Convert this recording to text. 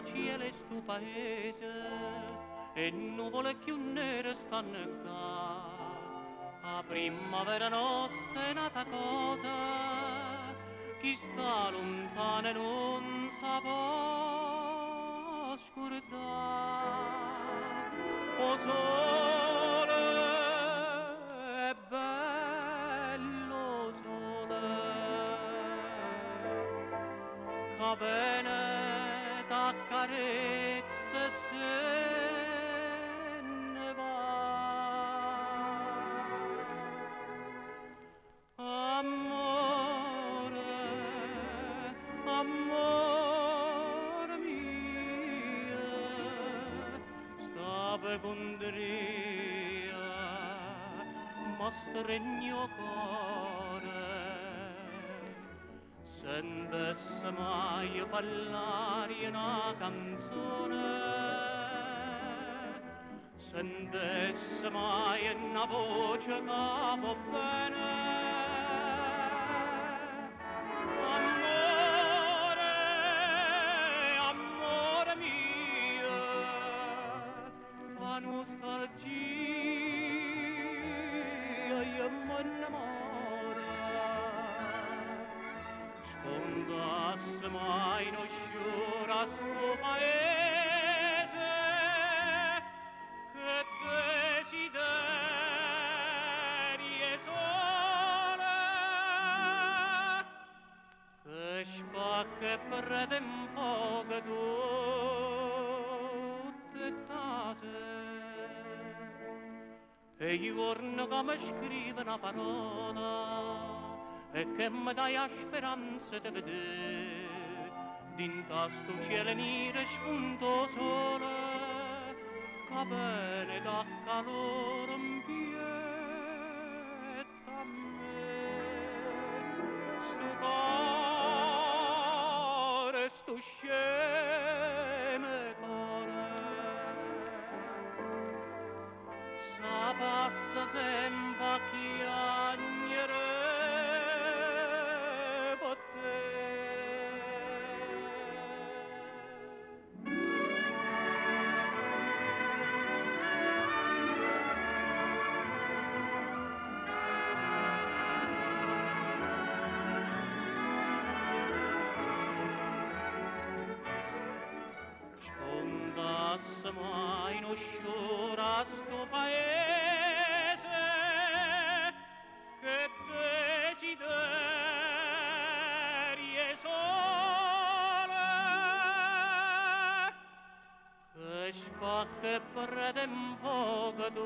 sto cielo e sto paese e nuvole più nere stanno qua. A primavera nostra è nata cosa, chi sta lontano e non sa può scordare. O sole, è bello sole, che bene t'accarezza e se ne va. Amore, amore mio, sta begondria, ma stregno cuore, sentesse mai parlare una canzone, sentesse mai una voce che va bene. Amore, amore mio, la nostalgia io m'annamora. Spondasse mai non sciura sto paese, che desiderie sole, che spacca e prende un po' che tutte case. E i giorni che mi scrive una parola e che mi dai la speranza di vedere dinta sto cielo nero e spunto sole, che bene da calore in pietta a me. Sto cuore, sto scemo cuore, sa passa sempre a chiagnere per te. Spondasse mai non sciora sto paese, che desiderie sole, che spacca e prende un po' che tu